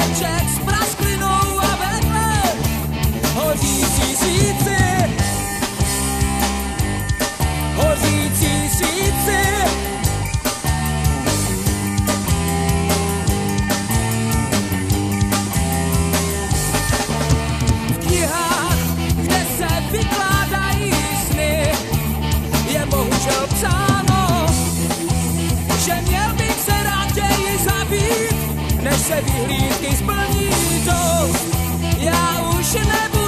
domeček s prasklinou a vedle hořící svíci. Hořící svíci. V knihách, kde se vykládají sny, je bohužel psáno, že měl bych se raději zabít, než se vyhlídky splní dost. Já už nebudu